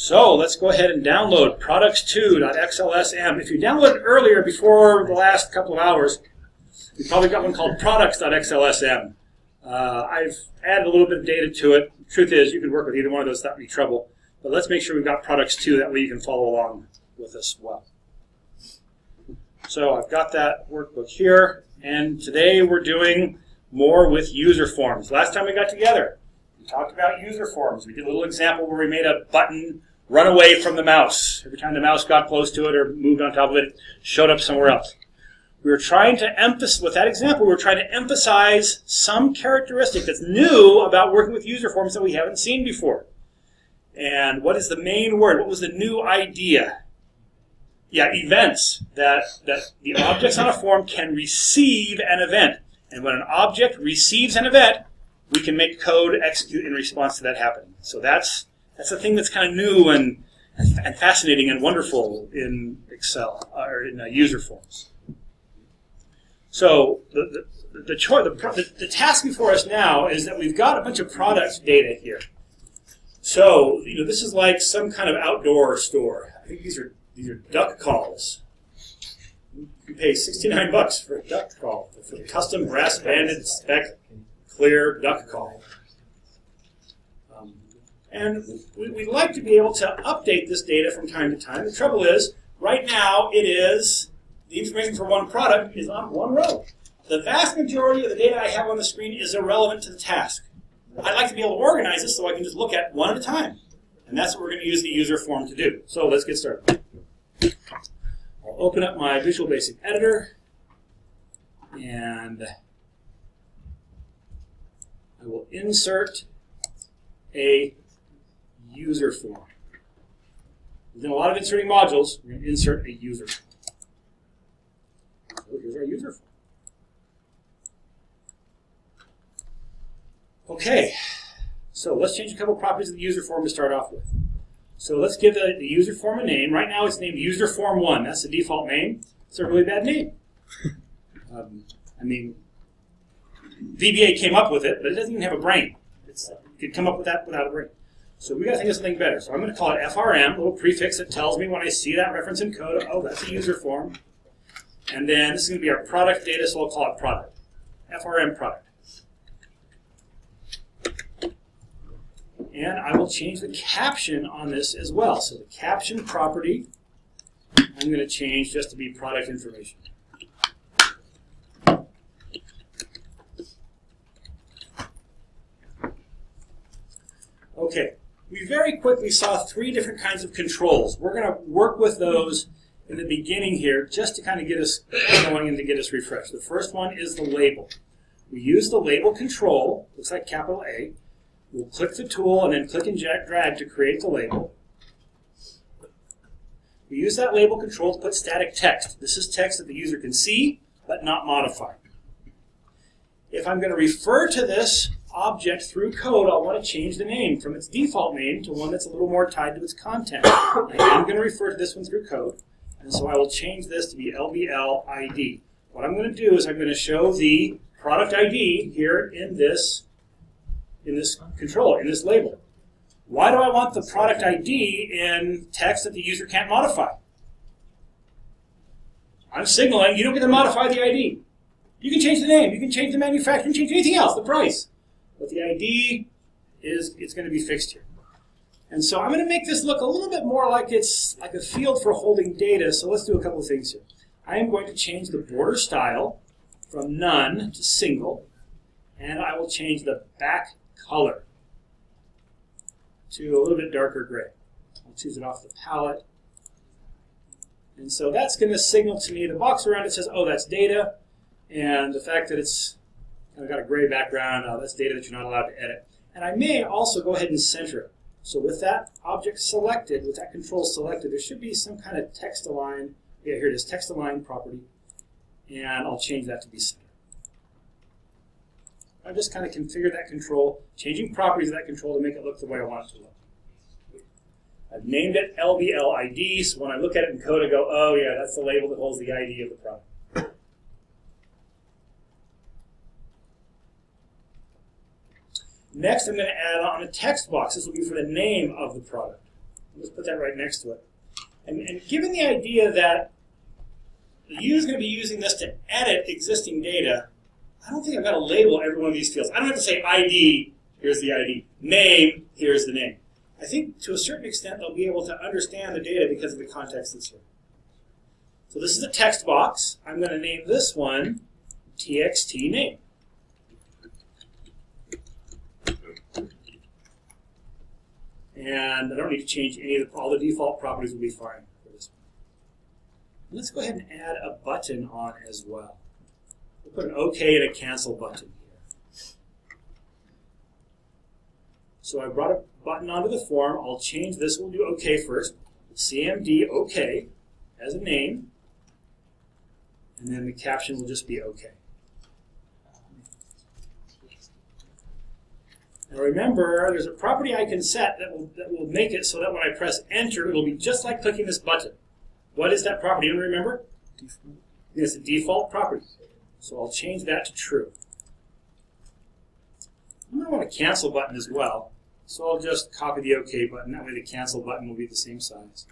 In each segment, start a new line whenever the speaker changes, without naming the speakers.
So let's go ahead and download products2.xlsm. If you downloaded earlier before the last couple of hours, you probably got one called products.xlsm. I've added a little bit of data to it. The truth is, you can work with either one of those without any trouble. But let's make sure we've got products2, that way you can follow along with us well. So I've got that workbook here, and today we're doing more with user forms. Last time we got together, we talked about user forms. We did a little example where we made a button run away from the mouse. Every time the mouse got close to it or moved on top of it, it showed up somewhere else. We were trying to emphasize, with that example, we were trying to emphasize some characteristic that's new about working with user forms that we haven't seen before. And what is the main word? What was the new idea? Yeah, events. That the objects on a form can receive an event. And when an object receives an event, we can make code execute in response to that happening. So that's the thing that's kind of new and fascinating and wonderful in Excel, or in user forms. So the task before us now is that we've got a bunch of product data here. So this is like some kind of outdoor store. I think these are duck calls. You pay $69 for a duck call, for the custom brass-banded spec clear duck call. And we'd like to be able to update this data from time to time. The trouble is, right now, the information for one product is on one row. The vast majority of the data I have on the screen is irrelevant to the task. I'd like to be able to organize this so I can just look at one at a time. And that's what we're going to use the user form to do. So let's get started. I'll open up my Visual Basic Editor, and I will insert a user form. We've done a lot of inserting modules. We're going to insert a user form. So here's our user form. Okay, so let's change a couple properties of the user form to start off with. So let's give the user form a name. Right now it's named user form 1. That's the default name. It's a really bad name. VBA came up with it, but it doesn't even have a brain. You could come up with that without a brain. So we got to think of something better. So I'm going to call it FRM, a little prefix that tells me when I see that reference in code, oh, that's a user form. And then this is going to be our product data, so I'll call it product. FRM product. And I will change the caption on this as well. So the caption property, I'm going to change just to be product information. Okay, we very quickly saw 3 different kinds of controls. We're going to work with those in the beginning here just to kind of get us going and to get us refreshed. The first one is the label. We use the label control, looks like capital A. We'll click the tool and then click and drag to create the label. We use that label control to put static text. This is text that the user can see, but not modify. If I'm going to refer to this object through code, I'll want to change the name from its default name to one that's a little more tied to its content. And I'm going to refer to this one through code, and so I will change this to be LBL ID. What I'm going to do is I'm going to show the product ID here in this control, in this label. Why do I want the product ID in text that the user can't modify? I'm signaling you don't get to modify the ID. You can change the name, you can change the manufacturer, you can change anything else, the price. But the ID it's going to be fixed here. And so I'm going to make this look a little bit more like it's like a field for holding data, so let's do a couple of things here. I am going to change the border style from none to single, and I will change the back color to a little bit darker gray. I'll choose it off the palette. And so that's going to signal to me, the box around it says, oh, that's data. And the fact that it's kind of got a gray background, that's data that you're not allowed to edit. And I may also go ahead and center it. So with that object selected, with that control selected, there should be some kind of text align. Yeah, here it is, text align property. And I'll change that to be center. I've just kind of configured that control, changing properties of that control to make it look the way I want it to look. I've named it LBL ID, so when I look at it in code, I go, oh yeah, that's the label that holds the ID of the product. Next, I'm going to add on a text box. This will be for the name of the product. Let's put put that right next to it. And given the idea that the user is going to be using this to edit existing data, I don't think I've got to label every one of these fields. I don't have to say ID, here's the ID. Name, here's the name. I think to a certain extent they'll be able to understand the data because of the context that's here. So this is a text box. I'm going to name this one txt name. And I don't need to change any of all the default properties will be fine for this one. Let's go ahead and add a button on as well. We'll put an OK and a cancel button here. So I brought a button onto the form. I'll change this. We'll do OK first. CMD OK as a name. And then the caption will just be OK. Now remember, there's a property I can set that will make it so that when I press Enter, it'll be just like clicking this button. What is that property? Anyone remember? Default. It's a default property. So I'll change that to true. I'm going to want a cancel button as well. So I'll just copy the OK button. That way the cancel button will be the same size.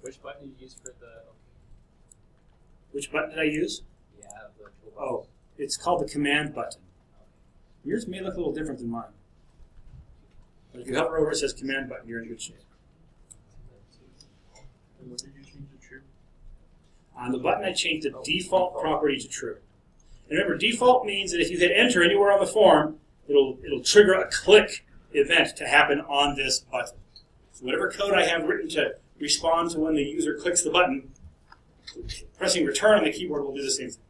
Which button did you use for the OK?
Which button did I use?
Yeah, the toolbox.
Oh, it's called the command button. Yours may look a little different than mine. But if you hover over it says command button, you're in good shape.
And what did you change to true?
On the button, I changed the default property to true. And remember, default means that if you hit enter anywhere on the form, it'll trigger a click event to happen on this button. So whatever code I have written to respond to when the user clicks the button, pressing return on the keyboard will do the same thing.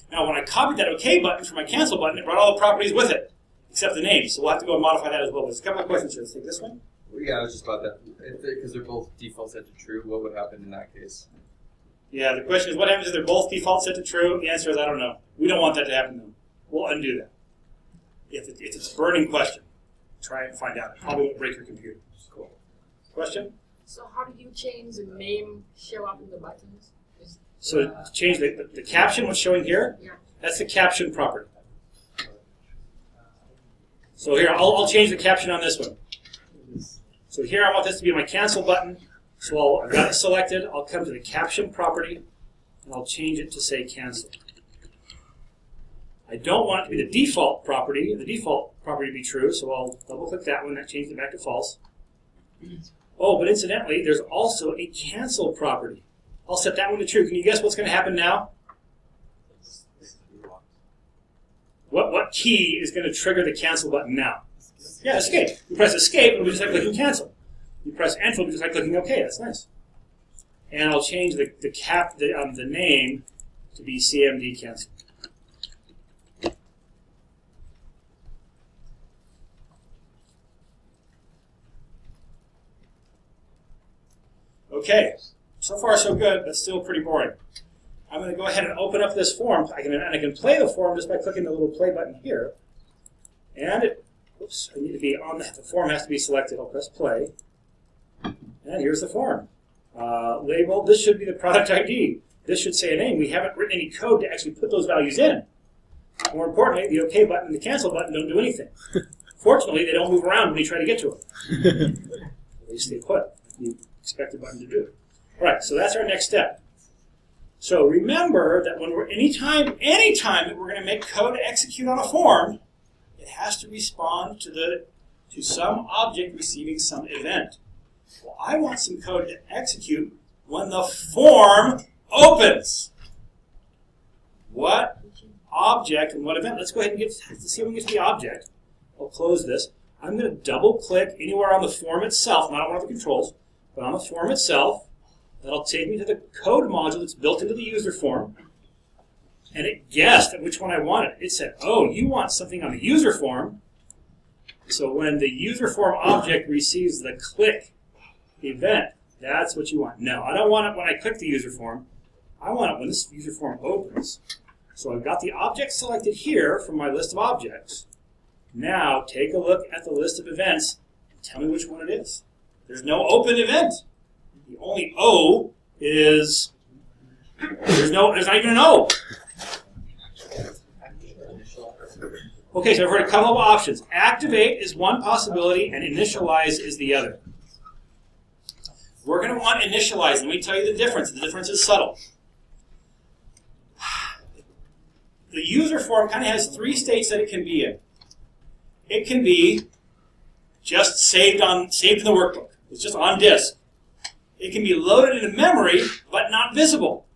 Now, when I copied that OK button for my cancel button, it brought all the properties with it, except the name. So we'll have to go and modify that as well. There's a couple of questions here. Let's take this one.
Well, yeah, I was just about that. Because they're both default set to true, what would happen in that case?
Yeah, the question is, what happens if they're both default set to true? The answer is, I don't know. We don't want that to happen, though. We'll undo that. If it's a burning question, try and find out. It probably won't break your computer. Cool. Question?
So how do you change the name show up in the buttons?
So to change the caption, what's showing here,
Yeah.
that's the caption property. So here, I'll change the caption on this one. So here I want this to be my cancel button. So I've got it selected. I'll come to the caption property, and I'll change it to say cancel. I don't want it to be the default property to be true, so I'll double-click that one. That changed it back to false. Oh, but incidentally, there's also a cancel property. I'll set that one to true. Can you guess what's going to happen now? What key is going to trigger the cancel button now? Yeah, escape. You press escape, it'll be just like clicking cancel. You press enter, it'll be just like clicking OK. That's nice. And I'll change the name to be CMD cancel. Okay. So far, so good, but still pretty boring. I'm going to go ahead and open up this form. I can play the form just by clicking the little play button here. And I need to be on the form has to be selected. I'll press play. And here's the form. Label, this should be the product ID. This should say a name. We haven't written any code to actually put those values in. More importantly, the OK button and the cancel button don't do anything. Fortunately, they don't move around when you try to get to them. At least they put. You expect the button to do it. All right, so that's our next step. So remember that when anytime that we're going to make code execute on a form, it has to respond to some object receiving some event. Well, I want some code to execute when the form opens. What object and what event? Let's go ahead and see if we can get to the object. I'll close this. I'm going to double-click anywhere on the form itself, not on one of the controls, but on the form itself. That'll take me to the code module that's built into the user form. And it guessed at which one I wanted. It said, oh, you want something on the user form. So when the user form object receives the click event, that's what you want. No, I don't want it when I click the user form. I want it when this user form opens. So I've got the object selected here from my list of objects. Now take a look at the list of events and tell me which one it is. There's no open event. The only O is, there's not even an O. Okay, so I've heard a couple of options. Activate is one possibility, and initialize is the other. We're going to want initialize. Let me tell you the difference. The difference is subtle. The user form kind of has three states that it can be in. It can be just saved in the workbook. It's just on disk. It can be loaded into memory, but not visible.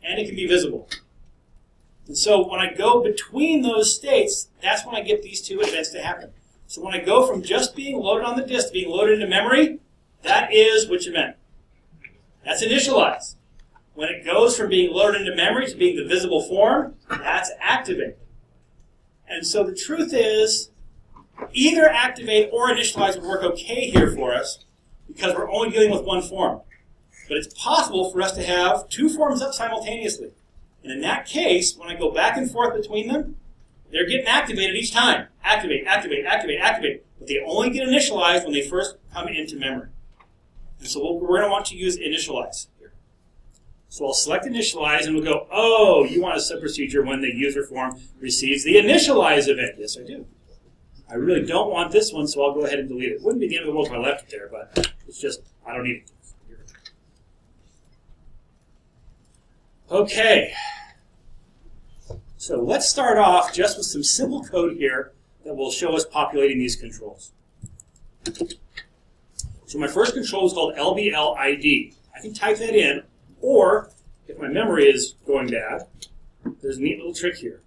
And it can be visible. And so when I go between those states, that's when I get these two events to happen. So when I go from just being loaded on the disk to being loaded into memory, that is which event? That's initialize. When it goes from being loaded into memory to being the visible form, that's activate. And so the truth is, either activate or initialize would work okay here for us, because we're only dealing with one form. But it's possible for us to have two forms up simultaneously. And in that case, when I go back and forth between them, they're getting activated each time. Activate, activate, activate, activate. But they only get initialized when they first come into memory. And so we're going to want to use initialize here. So I'll select initialize, and we'll go, oh, you want a subprocedure when the user form receives the initialize event. Yes, I do. I really don't want this one, so I'll go ahead and delete it. It wouldn't be the end of the world if I left it there, but it's just, I don't need it. Okay. So let's start off just with some simple code here that will show us populating these controls. So my first control is called LBLID. I can type that in, or if my memory is going bad, there's a neat little trick here.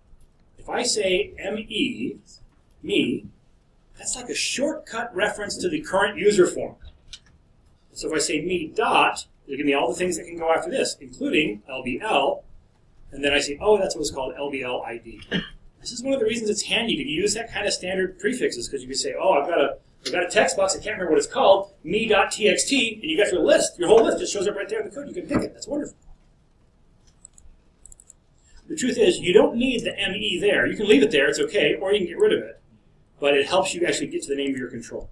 If I say me, that's like a shortcut reference to the current user form. So if I say me dot, there's going to be all the things that can go after this, including LBL, and then I say, oh, that's what's called LBLID. This is one of the reasons it's handy to use that kind of standard prefixes, because you can say, oh, I've got a text box, I can't remember what it's called, me.txt, and you got your list. Your whole list just shows up right there in the code. You can pick it. That's wonderful. The truth is, you don't need the ME there. You can leave it there, it's okay, or you can get rid of it. But it helps you actually get to the name of your control.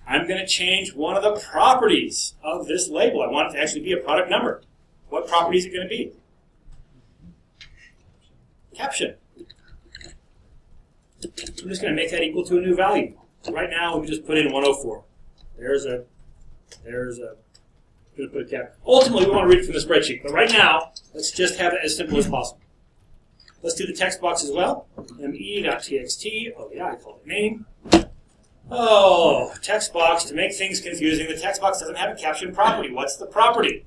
I'm going to change one of the properties of this label. I want it to actually be a product number. What property is it going to be? Caption. I'm just going to make that equal to a new value. So right now, we just put in 104. There's a, I'm going to put a cap. Ultimately, we want to read it from the spreadsheet. But right now, let's just have it as simple as possible. Let's do the text box as well. me.txt. Oh, yeah, I called it name. Oh, text box. To make things confusing, the text box doesn't have a caption property. What's the property?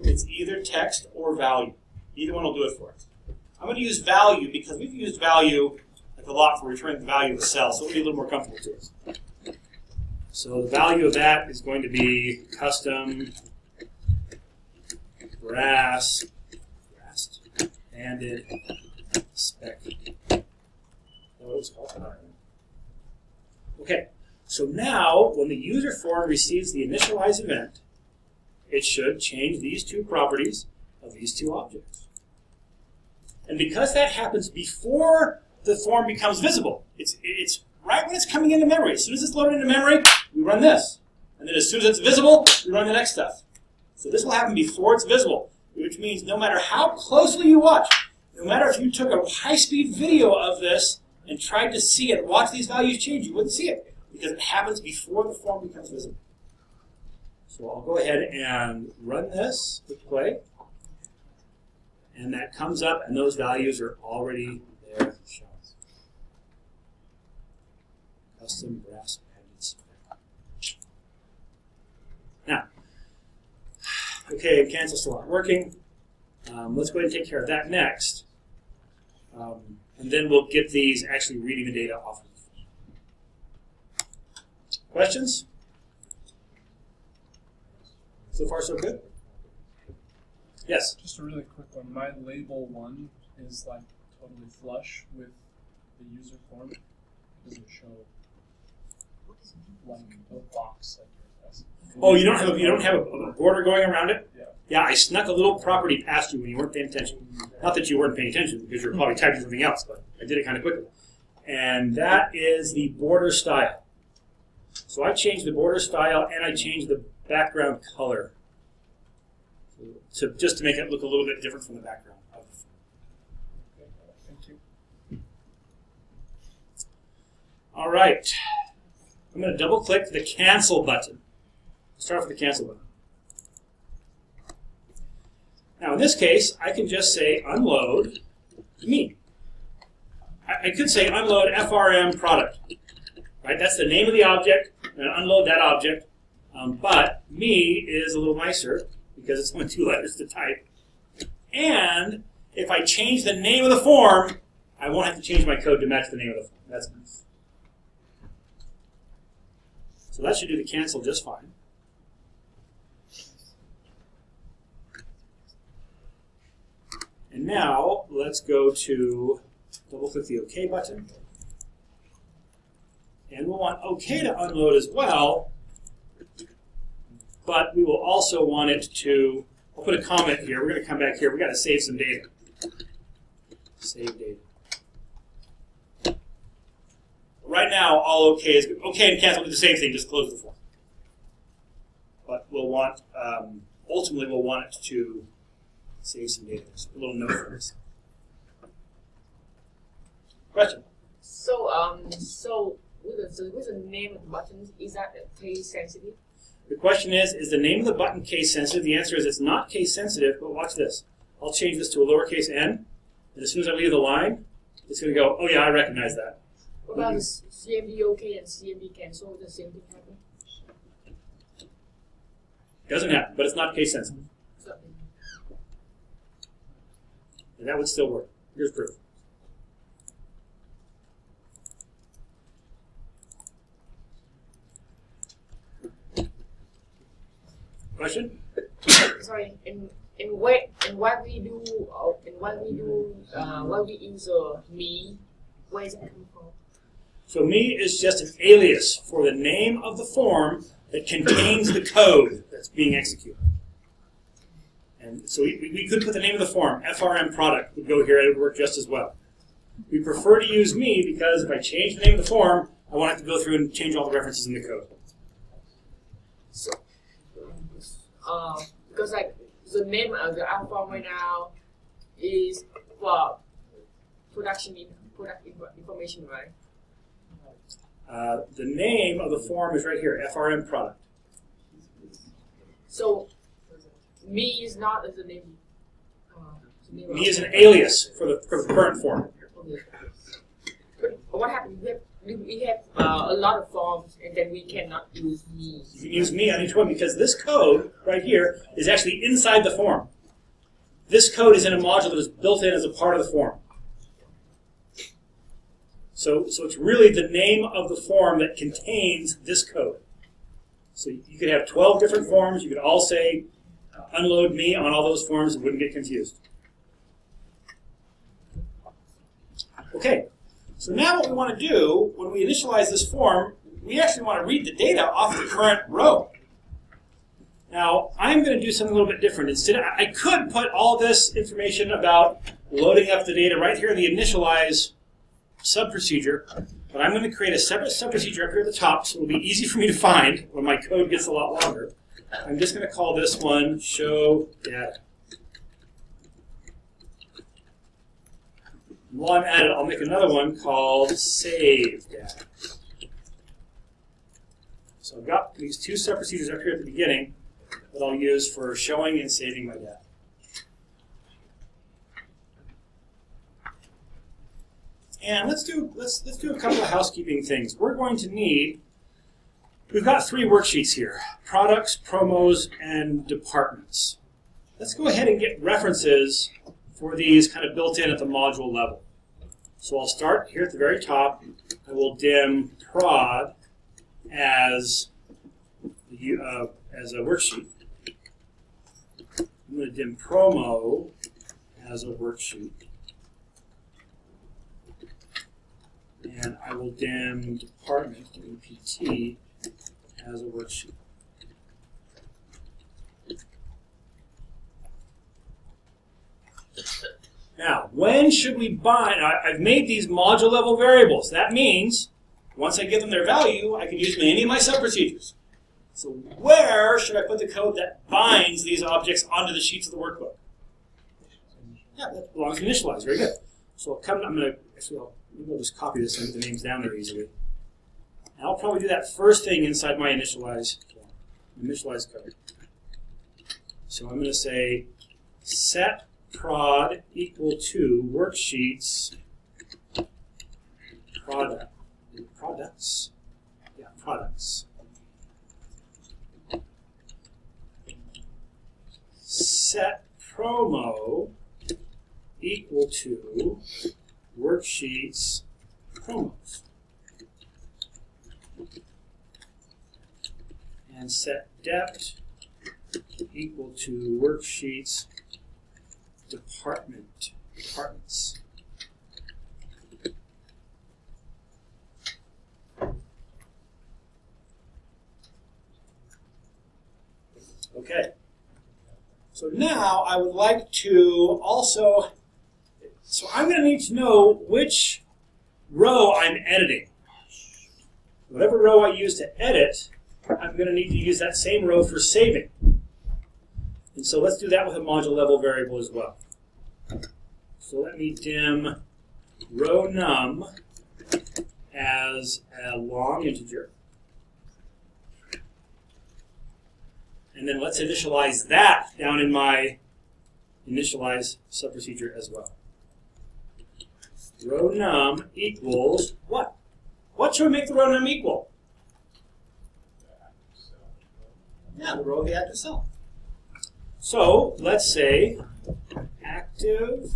It's either text or value. Either one will do it for us. I'm going to use value because we've used value like a lot for returning the value of a cell, so it'll be a little more comfortable to us. So the value of that is going to be custom brass banded spec. What was called? Okay, so now when the user form receives the initialize event, it should change these two properties of these two objects. And because that happens before the form becomes visible, it's right when it's coming into memory. As soon as it's loaded into memory, we run this. And then as soon as it's visible, we run the next stuff. So this will happen before it's visible, which means no matter how closely you watch, no matter if you took a high-speed video of this and tried to see it, watch these values change, you wouldn't see it because it happens before the form becomes visible. So I'll go ahead and run this with play. And that comes up, and those values are already there. Custom brass banded spec. Now, okay, cancel still not working. Let's go ahead and take care of that next. And then we'll get these actually reading the data off of the phone. Questions? So far, so good? Yes?
Just a really quick one. My label one is like totally flush with the user form. It doesn't show like a box like yours.
Oh, you don't have a border going around it?
Yeah.
Yeah, I snuck a little property past you when you weren't paying attention. Not that you weren't paying attention, because you were probably typing something else, but I did it kind of quickly. And that is the border style. So I changed the border style, and I changed the background color. Just to make it look a little bit different from the background.
Okay, thank you.
All right. I'm going to double click the cancel button. Start with the cancel button. Now in this case, I can just say unload me. I could say unload FRM product. Right? That's the name of the object, and unload that object. But me is a little nicer because it's only 2 letters to type. And if I change the name of the form, I won't have to change my code to match the name of the form. That's nice. So that should do the cancel just fine. And now let's go to double click the OK button. And we'll want OK to unload as well. But we will also want it to, I'll put a comment here. We're going to come back here. We've got to save some data. Save data. Right now, all OK is good. OK and cancel do the same thing, just close the form. But we'll want, ultimately, we'll want it to save some data. So a little note for this. Question?
So with the name of the buttons, is that case sensitive?
The question is the name of the button case sensitive? The answer is it's not case sensitive, but watch this. I'll change this to a lowercase n, and as soon as I leave the line, it's going to go, oh yeah, I recognize that.
What about the CMD OK and CMD cancel? The same thing happen?
Doesn't happen, but it's not case sensitive. And that would still work. Here's proof. Question?
Sorry. In what we use me, where is it coming from?
So me is just an alias for the name of the form that contains the code that's being executed. And so we could put the name of the form, FRM product, would go here, and it would work just as well. We prefer to use me because if I change the name of the form, I won't have to go through and change all the references in the code.
So, because like the name of the alpha form right now is for product information, right?
The name of the form is right here, FRM product.
So me is not the name.
Me is an alias for the current form.
Okay. But what happens? We have a lot of forms, and then we cannot use me.
You can use me on each one because this code right here is actually inside the form. This code is in a module that is built in as a part of the form. So it's really the name of the form that contains this code. So you could have 12 different forms. You could all say unload me on all those forms and wouldn't get confused. Okay. So now what we want to do, when we initialize this form, we actually want to read the data off the current row. Now, I'm going to do something a little bit different. Instead, I could put all this information about loading up the data right here in the initialize sub-procedure, but I'm going to create a separate sub-procedure up here at the top so it'll be easy for me to find when my code gets a lot longer. I'm just going to call this one show data. While I'm at it, I'll make another one called save data. So I've got these 2 sub-procedures up here at the beginning that I'll use for showing and saving my data. And let's do a couple of housekeeping things. We're going to need, we've got 3 worksheets here: products, promos, and departments. Let's go ahead and get references for these kind of built in at the module level. So I'll start here at the very top. I will dim prod as a worksheet. I'm going to dim promo as a worksheet. And I will dim department, DPT, as a worksheet. Now, when should we bind? I've made these module level variables. That means once I give them their value, I can use them in any of my sub-procedures. So where should I put the code that binds these objects onto the sheets of the workbook? Yeah, that belongs to initialize. Very good. So I'll just copy this and get the names down there easily. And I'll probably do that first thing inside my initialize code. So I'm going to say set prod equal to worksheets products. Yeah, products. Set promo equal to worksheets promos. And set dept equal to worksheets departments. Okay. So now I would like to also, so I'm going to need to know which row I'm editing. Whatever row I use to edit, I'm going to need to use that same row for saving. And so let's do that with a module level variable as well. So let me dim row num as a long integer. And then let's initialize that down in my initialize subprocedure as well. Row num equals what? What should we make the row num equal? Yeah, the row of the active cell. So let's say active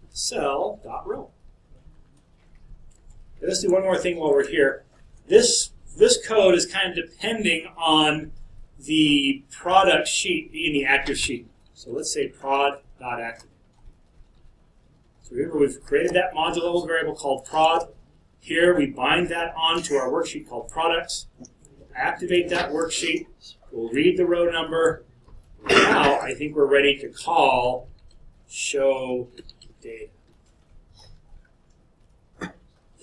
cell.row. Let's do one more thing while we're here. This code is kind of depending on the product sheet being the active sheet. So let's say prod.activate. So remember, we've created that module level variable called prod. Here we bind that onto our worksheet called products. Activate that worksheet. We'll read the row number. Now I think we're ready to call show data. So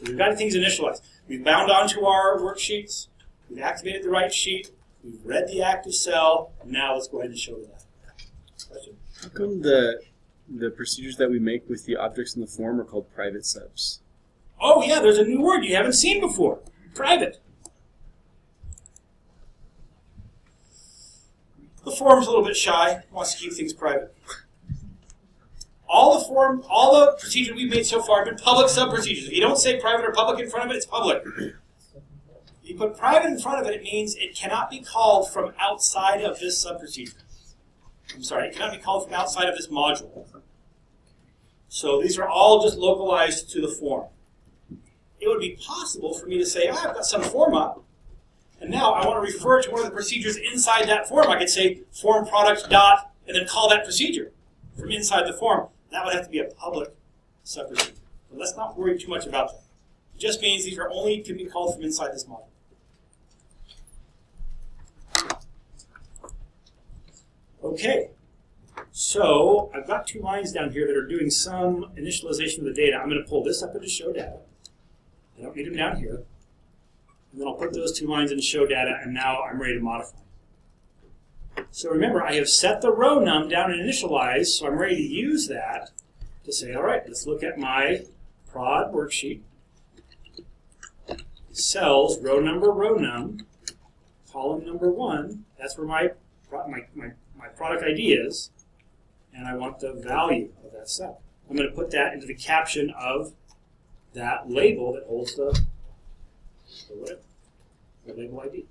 we've got things initialized. We've bound onto our worksheets. We've activated the right sheet. We've read the active cell. Now let's go ahead and show that. Question?
How come the procedures that we make with the objects in the form are called private subs?
Oh yeah, there's a new word you haven't seen before. Private. The form's a little bit shy. Wants to keep things private. All the procedures we've made so far have been public sub-procedures. If you don't say private or public in front of it, it's public. If you put private in front of it, it means it cannot be called from outside of this sub-procedure. I'm sorry, it cannot be called from outside of this module. So these are all just localized to the form. It would be possible for me to say, I've got some form up, and now I want to refer to one of the procedures inside that form. I could say form product dot, and then call that procedure from inside the form. That would have to be a public subprocedure. But let's not worry too much about that. It just means these are only can be called from inside this module. Okay, so I've got two lines down here that are doing some initialization of the data. I'm going to pull this up into show data. I don't need them down here. And then I'll put those two lines into show data, and now I'm ready to modify. So remember, I have set the row num down in initialize, so I'm ready to use that to say, all right, let's look at my prod worksheet. Cells, row num, column number 1. That's where my product ID is, and I want the value of that cell. I'm going to put that into the caption of that label that holds the label ID,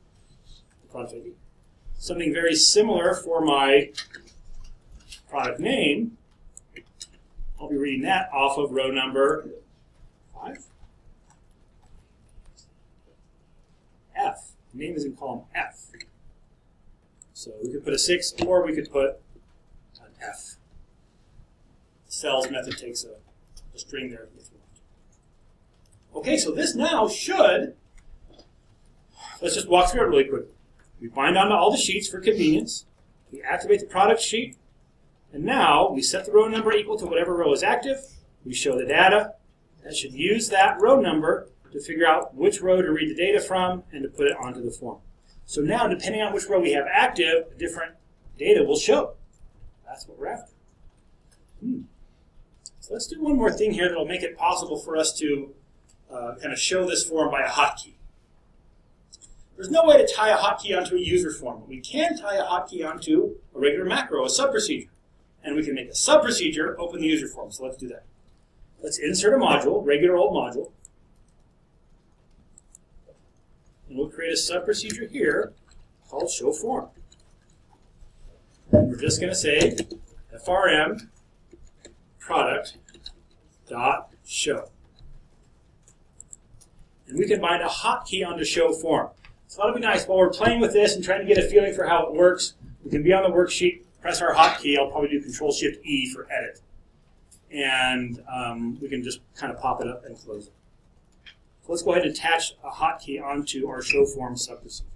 the product ID. Something very similar for my product name. I'll be reading that off of row number 5. F. The name is in column F. So we could put a 6, or we could put an F. The cells method takes a string there if you want. Okay, so this now should, let's just walk through it really quick. We bind onto all the sheets for convenience. We activate the product sheet. And now we set the row number equal to whatever row is active. We show the data. That should use that row number to figure out which row to read the data from and to put it onto the form. So now, depending on which row we have active, different data will show. That's what we're after. So let's do one more thing here that will make it possible for us to kind of show this form by a hotkey. There's no way to tie a hotkey onto a user form. But we can tie a hotkey onto a regular macro, a sub-procedure. And we can make a sub-procedure open the user form. So let's do that. Let's insert a module, regular old module. And we'll create a sub-procedure here called show form. And we're just going to say FRM product dot show. And we can bind a hotkey onto show form. So that'll be nice. While we're playing with this and trying to get a feeling for how it works, we can be on the worksheet, press our hotkey. I'll probably do Control-Shift-E for edit. And we can just kind of pop it up and close it. So let's go ahead and attach a hotkey onto our show form sub-procedure.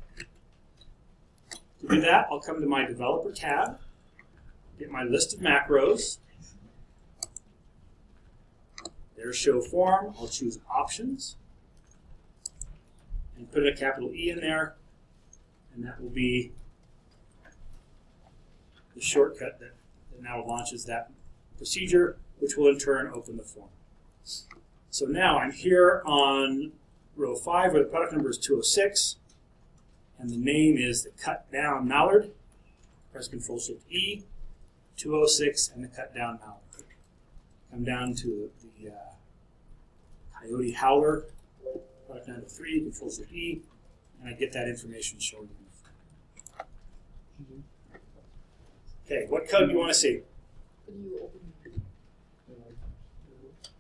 To do that, I'll come to my Developer tab, get my list of macros. There's show form. I'll choose Options and put a capital E in there, and that will be the shortcut that now launches that procedure, which will in turn open the form. So now I'm here on row 5 where the product number is 206, and the name is the cut down mallard. Press Control-Shift-E, 206, and the cut down mallard. Come down to the coyote howler, product number 3, Control-Shift-E, and I get that information shown. Okay, what code do you want to see?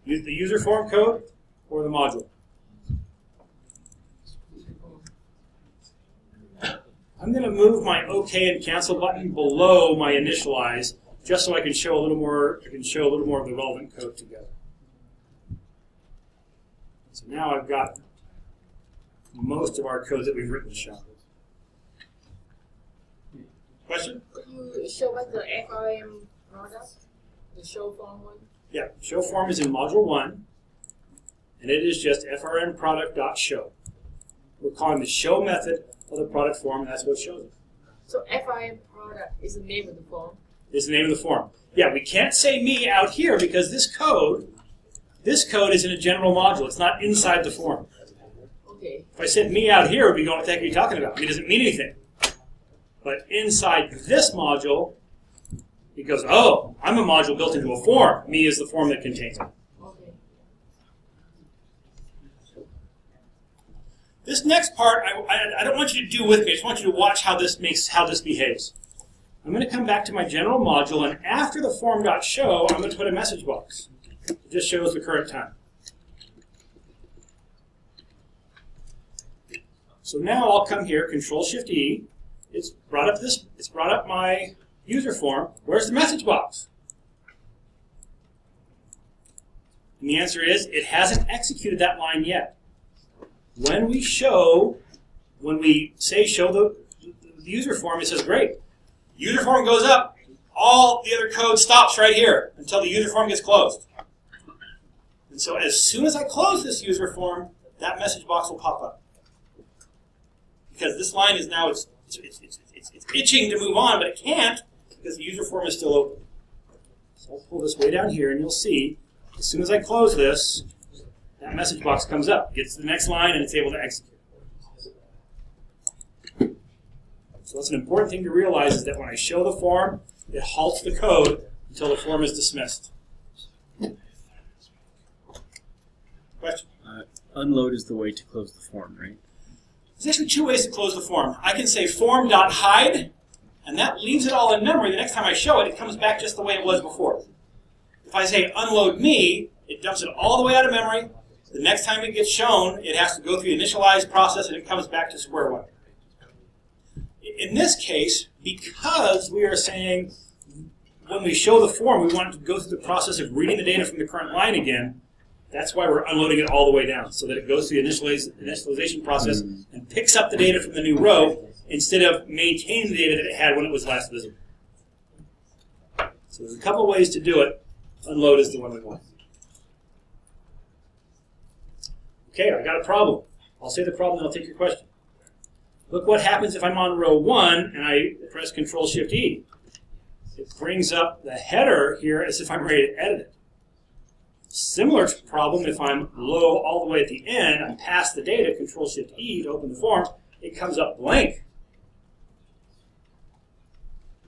Use the user form code or the module? I'm going to move my OK and cancel button below my initialize, just so I can show a little more. I can show a little more of the relevant code together. So now I've got most of our code that we've written shown. Question?
Could you show us the FRM product, the show form one?
Yeah, show form is in module 1, and it is just FRM product.show. We're calling the show method of the product form, and that's what shows it.
So FRM product is the name of the form?
Is the name of the form. Yeah, we can't say me out here because this code is in a general module. It's not inside the form.
Okay.
If I said me out here, it would be going, what the heck are you talking about? It doesn't mean anything. But inside this module, it goes, oh, I'm a module built into a form. Me is the form that contains it.
Okay.
This next part, I don't want you to do with me. I just want you to watch how this behaves. I'm going to come back to my general module, and after the form.show, I'm going to put a message box. It just shows the current time. So now I'll come here, Control-Shift-E. It's brought up my user form. Where's the message box? And the answer is it hasn't executed that line yet. When we say show the user form, it says great. User form goes up. All the other code stops right here until the user form gets closed. And so as soon as I close this user form, that message box will pop up. Because this line is now it's itching to move on, but it can't because the user form is still open. So I'll pull this way down here, and you'll see as soon as I close this, that message box comes up, gets to the next line, and it's able to execute. So that's an important thing to realize is that when I show the form, it halts the code until the form is dismissed. Question?
Unload is the way to close the form, right?
There's actually 2 ways to close the form. I can say form.hide, and that leaves it all in memory. The next time I show it, it comes back just the way it was before. If I say unload me, it dumps it all the way out of memory. The next time it gets shown, it has to go through the initialize process, and it comes back to square one. In this case, because we are saying when we show the form, we want it to go through the process of reading the data from the current line again, that's why we're unloading it all the way down, so that it goes through the initialization process and picks up the data from the new row instead of maintaining the data that it had when it was last visible. So there's a couple ways to do it. Unload is the one we want. Okay, I got a problem. I'll say the problem and I'll take your question. Look what happens if I'm on row 1 and I press Control-Shift-E. It brings up the header here as if I'm ready to edit it. Similar problem if I'm low all the way at the end, I'm past the data, Control-Shift-E to open the form, it comes up blank.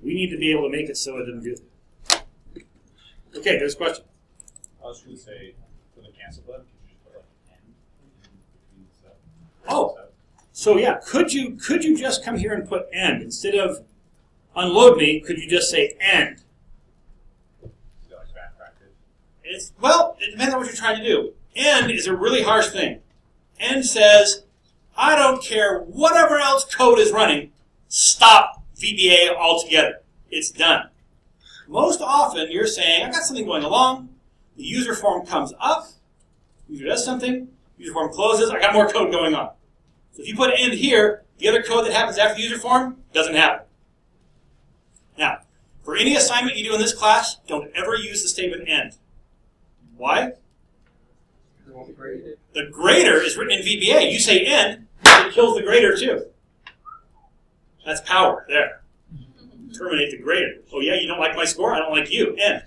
We need to be able to make it so it doesn't do that. Okay, there's a question.
I was going to say, for the cancel button, could you just put like an end between the step?
Oh, so yeah, could you just come here and put end instead of unload me? Could you just say end?
Is that like bad practice?
Well, it depends on what you're trying to do. End is a really harsh thing. End says, I don't care whatever else code is running, stop VBA altogether. It's done. Most often you're saying, I've got something going along, the user form comes up, user does something, user form closes, I got more code going on. So if you put end here, the other code that happens after the user form doesn't happen. Now, for any assignment you do in this class, don't ever use the statement end. Why? The grader is written in VBA. You say end, it kills the grader too. That's power there. Terminate the grader. Oh yeah, you don't like my score? I don't like you. End.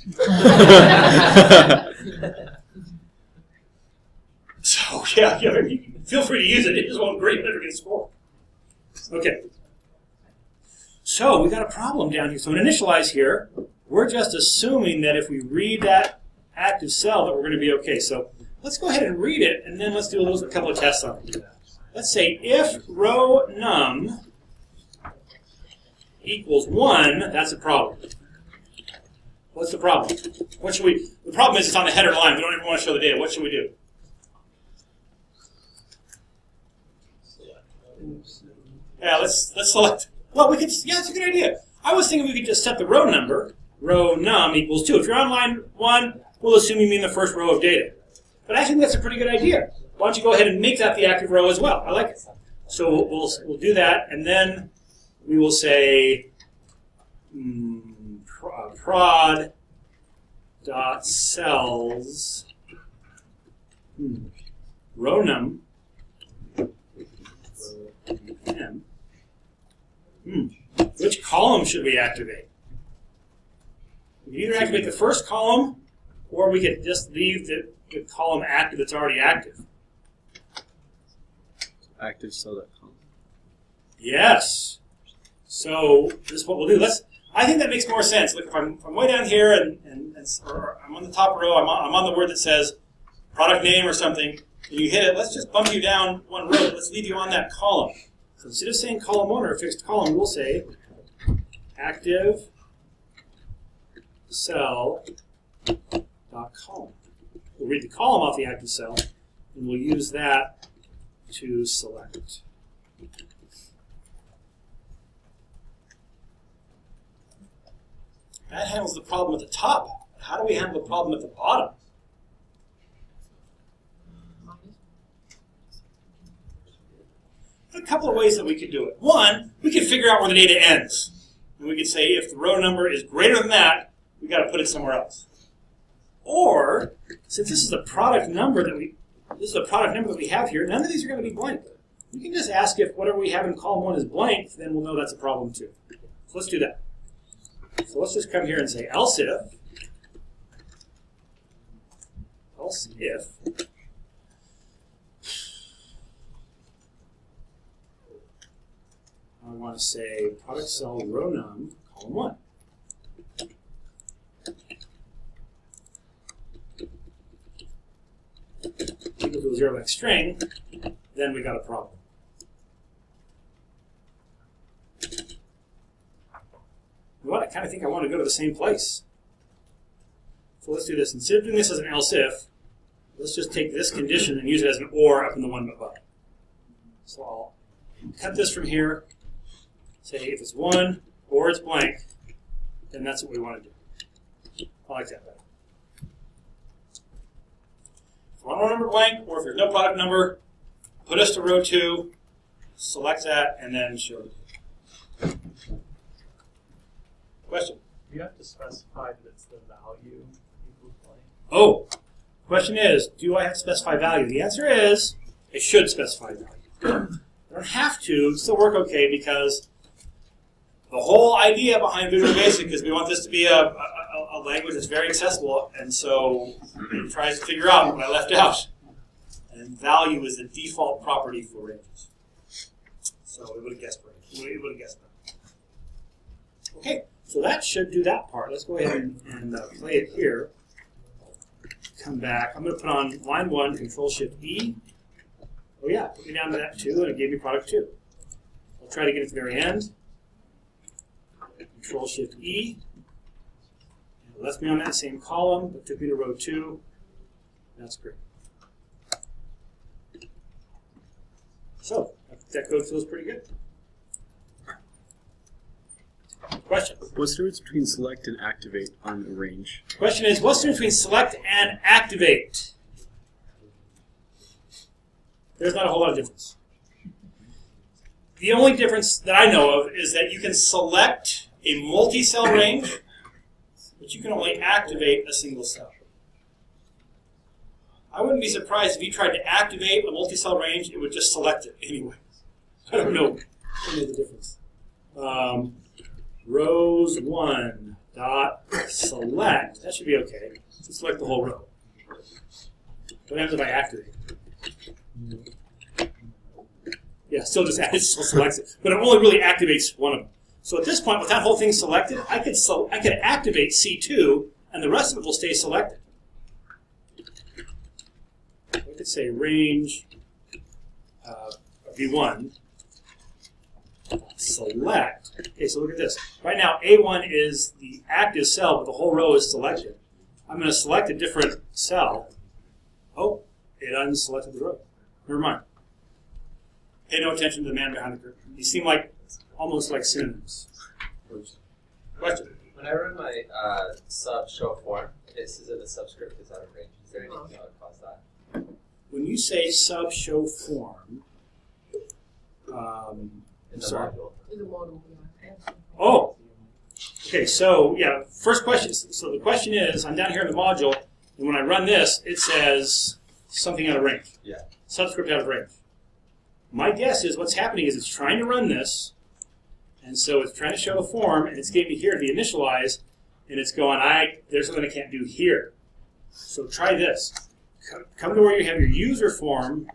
So yeah, feel free to use it. It just won't grade, never get a score. Okay. So we got a problem down here. So in initialize here, we're just assuming that if we read that active cell that we're going to be okay. So let's go ahead and read it, and then let's do a couple of tests on it. Let's say if row num equals 1, that's a problem. What's the problem? What should we? The problem is it's on the header line. We don't even want to show the data. What should we do? Yeah, let's select. Well, we could. Yeah, that's a good idea. I was thinking we could just set the row number. Row num equals 2. If you're on line 1, we'll assume you mean the first row of data. But I think that's a pretty good idea. Why don't you go ahead and make that the active row as well? I like it. So we'll do that, and then we will say prod dot cells row num which column should we activate? We can either activate the first column, or we could just leave the column active that's already active.
Active cell.com.
Yes. So this is what we'll do. I think that makes more sense. Look, if I'm way down here or I'm on the top row, I'm on the word that says product name or something, and you hit it, let's just bump you down one row. Let's leave you on that column. So instead of saying column 1 or a fixed column, we'll say active cell dot column. We'll read the column off the active cell, and we'll use that to select. That handles the problem at the top. How do we handle the problem at the bottom? A couple of ways that we could do it. One, we could figure out where the data ends. And we could say if the row number is greater than that, we've got to put it somewhere else. Or, since this is the product number that we have here, none of these are going to be blank. We can just ask if whatever we have in column 1 is blank, then we'll know that's a problem too. So let's do that. So let's just come here and say else if I want to say product cell row num column 1. Equal to a 0x string, then we got a problem. You know what? I kind of think I want to go to the same place. So let's do this. Instead of doing this as an else if, let's just take this condition and use it as an or up in the 1 but button. So I'll cut this from here. Say if it's 1 or it's blank, then that's what we want to do. I like that better. If one row number blank, or if there's no product number, put us to row 2, select that, and then show it. Question?
You have to specify that it's the value equals blank.
Oh, question is, do I have to specify value? The answer is, it should specify value. I don't have to, it'll still work okay, because the whole idea behind Visual Basic is we want this to be a language that's very accessible, and so it tries to figure out what I left out. And value is the default property for ranges. So guessed right. We would have guessed that. Okay, so that should do that part. Let's go ahead and play it here. Come back. I'm going to put on line 1, Control-Shift-E. Oh yeah, put me down to that 2, and it gave me product 2. I'll try to get it to the very end. Control-Shift-E. It left me on that same column, but took me to row 2. That's great. So, that code feels pretty good. Question?
What's the difference between select and activate on arrange?
Question is, what's the difference between select and activate? There's not a whole lot of difference. The only difference that I know of is that you can select a multi-cell range, but you can only activate a single cell. I wouldn't be surprised if you tried to activate a multi-cell range, it would just select it anyway. I don't know any of the difference. Rows 1 dot select. That should be okay. So select the whole row. What happens if I activate? Yeah, still just still selects it, but it only really activates one of them. So at this point, with that whole thing selected, I could activate C2, and the rest of it will stay selected. I could say range V1 select. Okay, so look at this. Right now, A1 is the active cell, but the whole row is selected. I'm going to select a different cell. Oh, it unselected the row. Never mind. Pay no attention to the man behind the curtain. These seem like almost like synonyms. Question?
When I run my sub show form, it says that the subscript is out of range. Is there anything that would cause that?
When you say sub show form,
In the
sorry.
module.
In the model, yeah.
Oh, okay. So yeah, first question. So the question is, I'm down here in the module, and when I run this, it says something out of range.
Yeah.
Subscript out of range. My guess is what's happening is it's trying to run this, and so it's trying to show the form, and it's getting me here to be initialized, and it's going, there's something I can't do here. So try this. Come to where you have your user form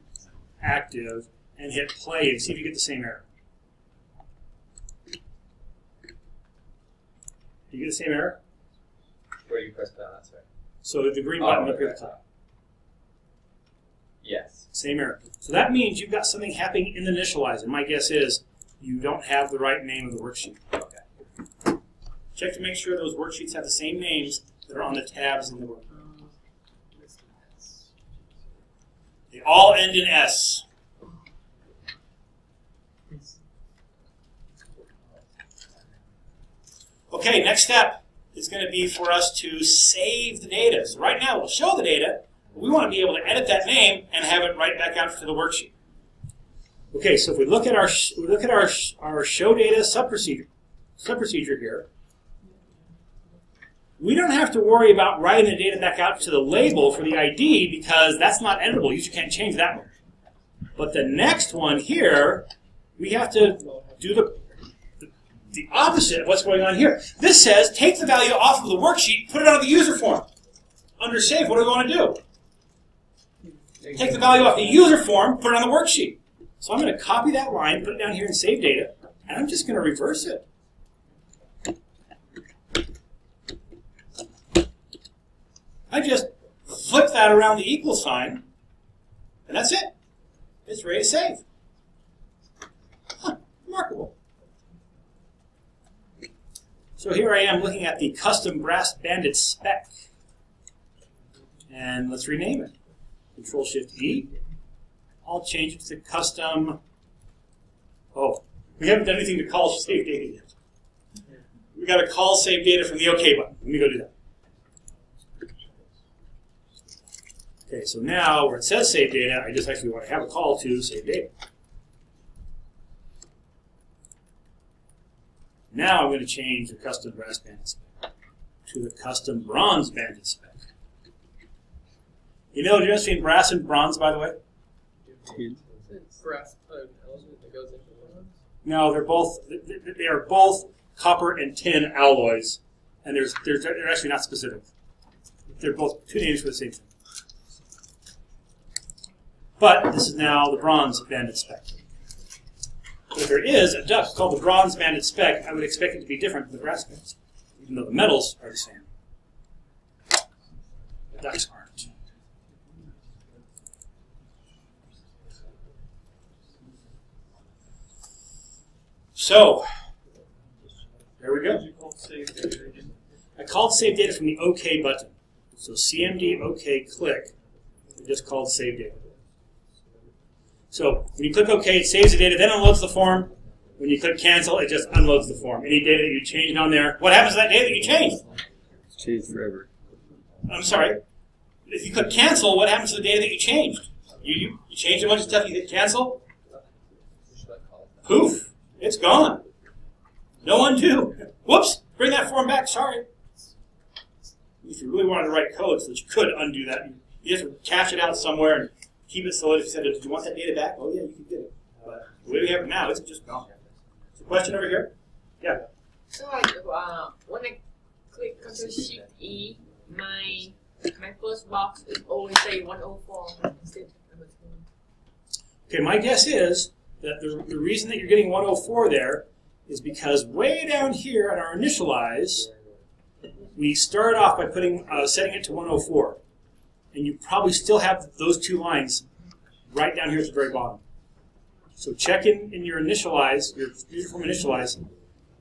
active, and hit play and see if you get the same error. Do you get the same error?
Where you press down, that's right.
So the green button
Oh,
up here at
okay.
the top.
Yes.
Same error. So that means you've got something happening in the initializer. My guess is you don't have the right name of the worksheet.
Okay.
Check to make sure those worksheets have the same names that are on the tabs in the work. They all end in S. Okay, next step is going to be for us to save the data. So right now we'll show the data, but we want to be able to edit that name and have it right back out to the worksheet. Okay, so if we look at our show data subprocedure here, we don't have to worry about writing the data back out to the label for the ID because that's not editable. You can't change that one. But the next one here, we have to do the opposite of what's going on here. This says take the value off of the worksheet, put it on the user form. Under save, what do we want to do? Take the value off the user form, put it on the worksheet. So I'm going to copy that line, put it down here in save data, and I'm just going to reverse it. I just flip that around the equal sign, and that's it. It's ready to save. Huh, remarkable. So here I am looking at the custom brass banded spec. And let's rename it. Control-Shift-E. I'll change it to custom. Oh, we haven't done anything to call save data yet. We got to call save data from the OK button. Let me go do that. Okay, so now where it says save data, I just actually want to have a call to save data. Now I'm going to change the custom brass banded spec to the custom bronze banded spec. You know the difference between brass and bronze, by the way?
Brass element that goes into bronze.
No, they are both copper and tin alloys, and they're actually not specific. They're both two names for the same thing. But this is now the bronze banded spec. But But there is a duct called the bronze banded speck. I would expect it to be different than the brass banded speck, even though the metals are the same. The ducts aren't. So, there we go. I called save data from the OK button. So CMD OK click, it just called save data. So when you click OK, it saves the data, then unloads the form. When you click cancel, it just unloads the form. Any data that you changed on there, what happens to that data that you changed?
It's changed forever.
I'm sorry. If you click cancel, what happens to the data that you changed? You changed a bunch of stuff, you hit cancel, poof, it's gone. No undo. Whoops, bring that form back, sorry. If you really wanted to write code so that you could undo that, you have to cache it out somewhere and keep it so that if you said, did you want that data back? Oh yeah, you can get it. But the way we have it now, it's just gone. So question over here? Yeah.
So like when I click Ctrl Shift E, my first box is always say 104 instead of number 2.
Okay, my guess is that the reason that you're getting 104 there is because way down here on our initialize, we started off by putting setting it to 104. And you probably still have those two lines right down here at the very bottom. So check in your initialize, your user form initialize,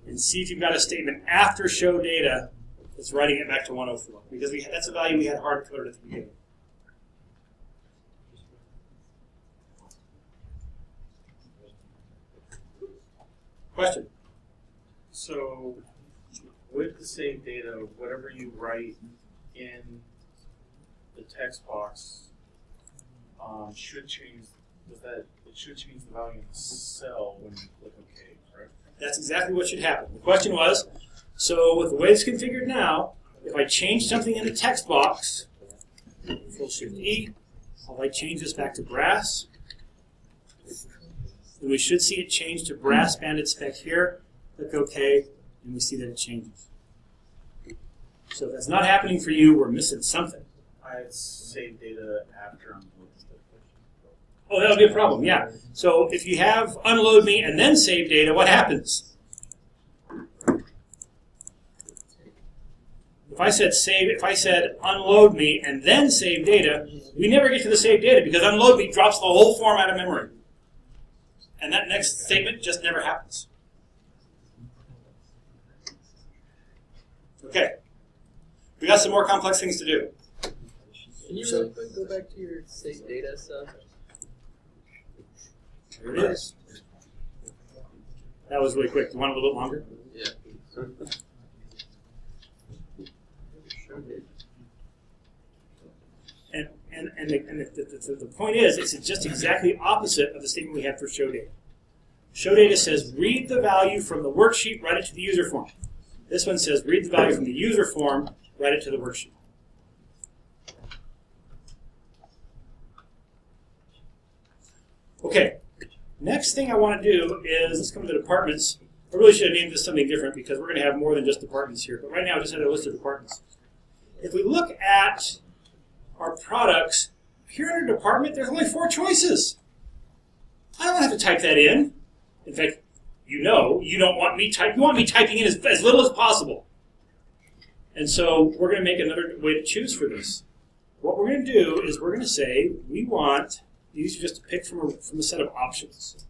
and see if you've got a statement after show data that's writing it back to 104. Because that's a value we had hard coded at the beginning. Question?
So, with the save data, whatever you write in the text box should change. It should change the value in the cell when you click OK, correct?
That's exactly what should happen. The question was, so with the way it's configured now, if I change something in the text box, Control Shift E, if I change this back to brass, then we should see it change to brass banded spec here. Click OK, and we see that it changes. So if that's not happening for you, we're missing something.
I had saved data after I'm
Oh, that would be a problem, yeah. So if you have unload me and then save data, what happens? If I said unload me and then save data, we never get to the save data because unload me drops the whole form out of memory. And that next statement just never happens. Okay. We got some more complex things to do.
Can you really quick go back to your save data stuff?
Here it is. That was really quick. Do you want it a little bit longer?
Yeah.
And the point is, it's just exactly opposite of the statement we had for show data. Show data says read the value from the worksheet, write it to the user form. This one says read the value from the user form, write it to the worksheet. Okay, next thing I want to do is, let's come to the departments. I really should have named this something different because we're going to have more than just departments here, but right now I just had a list of departments. If we look at our products, here under department, there's only 4 choices. I don't have to type that in. In fact, you don't want me you want me typing in as little as possible. And so we're going to make another way to choose for this. What we're going to do is we're going to say we want the user just to pick from a set of options.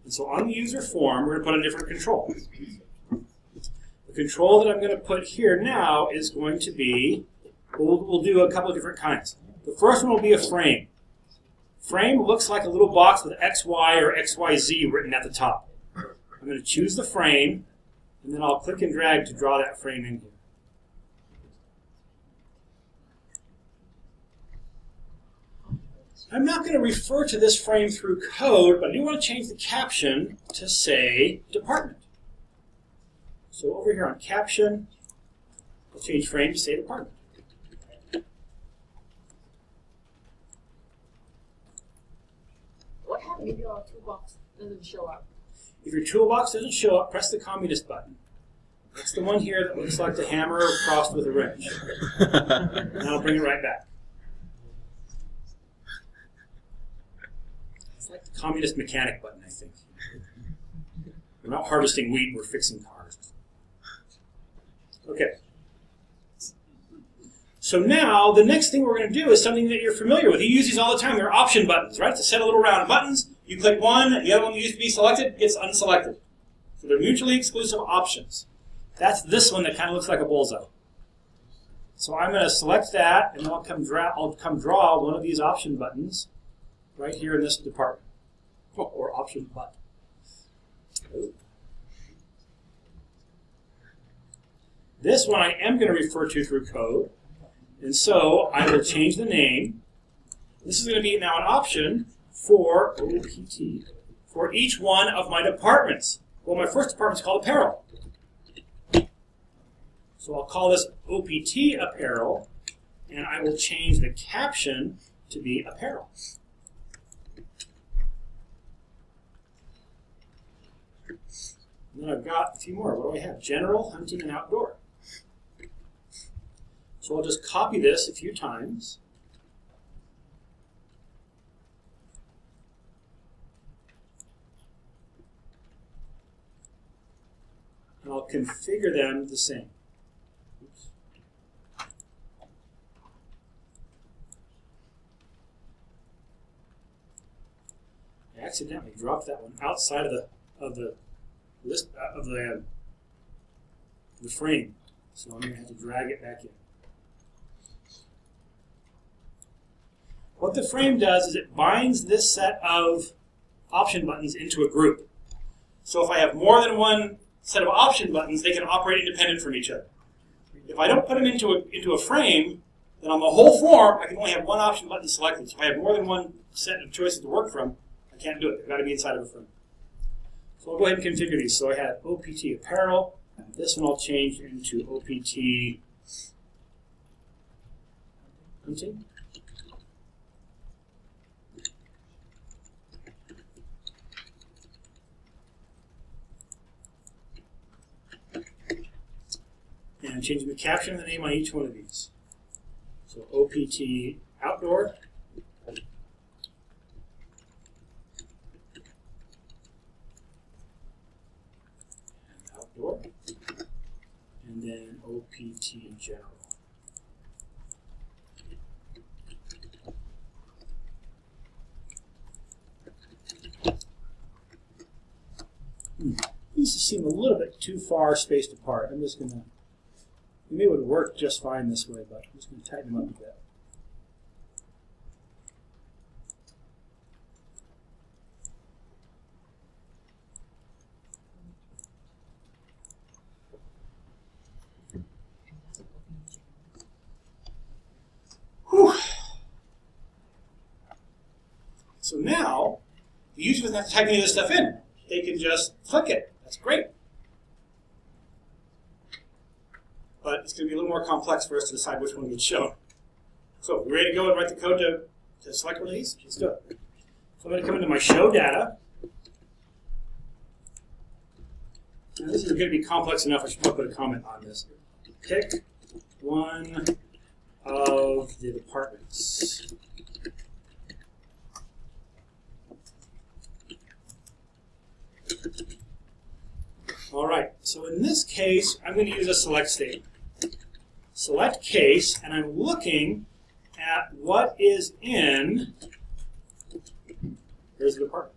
And so on the user form, we're going to put a different control. The control that I'm going to put here now is going to be, we'll do a couple of different kinds. The first one will be a frame. Frame looks like a little box with XY or XYZ written at the top. I'm going to choose the frame, and then I'll click and drag to draw that frame in here. I'm not going to refer to this frame through code, but I do want to change the caption to say department. So over here on caption, I'll change frame to say department.
What happens if your toolbox doesn't show up?
If your toolbox doesn't show up, press the communist button. That's the one here that looks like the hammer crossed with a wrench. And I'll bring it right back. It's like the communist mechanic button, I think. We're not harvesting wheat, we're fixing cars. Okay. So now, the next thing we're going to do is something that you're familiar with. You use these all the time. They're option buttons, right? It's a set of little round buttons. You click one, and the other one that used to be selected gets unselected. So they're mutually exclusive options. That's this one that kind of looks like a bullseye. So I'm going to select that, and I'll come draw one of these option buttons right here in this department, or option button. This one I am going to refer to through code, and so I will change the name. This is going to be now an option for OPT for each one of my departments. Well, my first department is called apparel. So I'll call this OPT apparel, and I will change the caption to be apparel. And then I've got a few more. What do I have? General, hunting, and outdoor. So I'll just copy this a few times. And I'll configure them the same. Oops. I accidentally dropped that one outside of the list of the frame, so I'm going to have to drag it back in. What the frame does is it binds this set of option buttons into a group. So if I have more than one set of option buttons, they can operate independent from each other. If I don't put them into a frame, then on the whole form, I can only have one option button selected. So if I have more than one set of choices to work from, I can't do it. They've got to be inside of a frame. So I'll go ahead and configure these. So I have OPT apparel. This one I'll change into OPT hunting. And I'm changing the caption and the name on each one of these. So OPT outdoor. And outdoor. And then OPT general. These seem a little bit too far spaced apart. I'm just going to, maybe it would work just fine this way, but I'm just going to tighten them up a bit. Whew. So now, the user doesn't have to type any of this stuff in. They can just click it. That's great. But it's going to be a little more complex for us to decide which one gets shown. So, we ready to go and write the code to select one of these? Let's do it. So I'm going to come into my show data. Now, this is going to be complex enough, I should probably put a comment on this. Pick one of the departments. All right, so in this case, I'm going to use a select statement. Select case, and I'm looking at what is in, here's the department.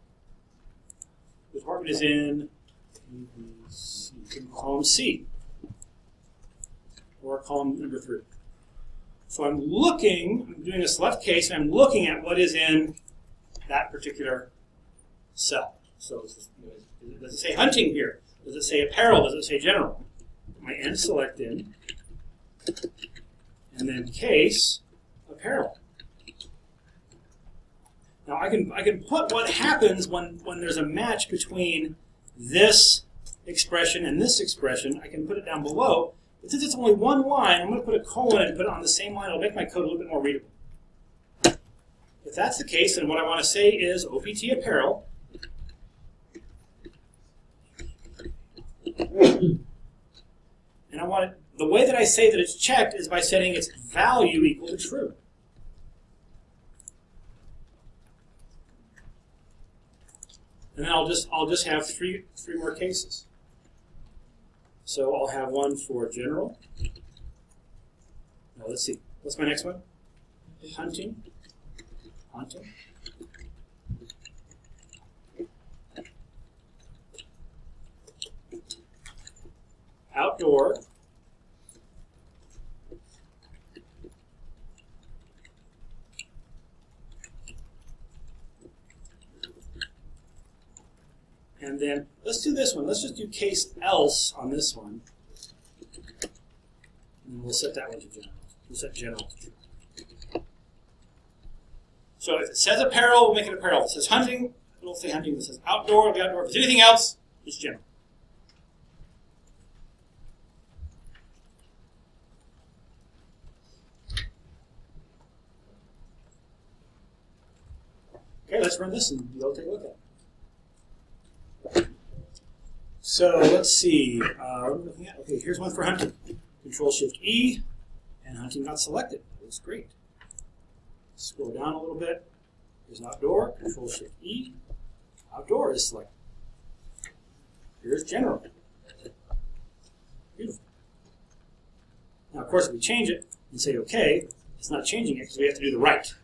The department is in column C, or column number 3. So I'm doing a select case, and I'm looking at what is in that particular cell. So does it say hunting here? Does it say apparel? Does it say general? My end select in, and then case apparel. Now I can put what happens when there's a match between this expression and this expression. I can put it down below. But since it's only one line, I'm going to put a colon and put it on the same line. It'll make my code a little bit more readable. If that's the case, then what I want to say is OPT apparel. And I want it, the way that I say that it's checked is by setting its value equal to true. And and then I'll just have three more cases. So I'll have one for general. Now let's see. What's my next one? Hunting. Outdoor. And then let's do this one. Let's just do case else on this one. And we'll set that one to general. We'll set general to true. So if it says apparel, we'll make it apparel. If it says hunting, it'll say hunting. If it says outdoor, it'll be outdoor. If it's anything else, it's general. Okay, let's run this and you'll take a look at it. So let's see. What are we looking at? Okay, here's one for hunting. Control-Shift-E, and hunting got selected. That looks great. Scroll down a little bit. Here's outdoor. Control-Shift-E. Outdoor is selected. Here's general. Beautiful. Now, of course, if we change it and say OK, it's not changing it because we have to do the right.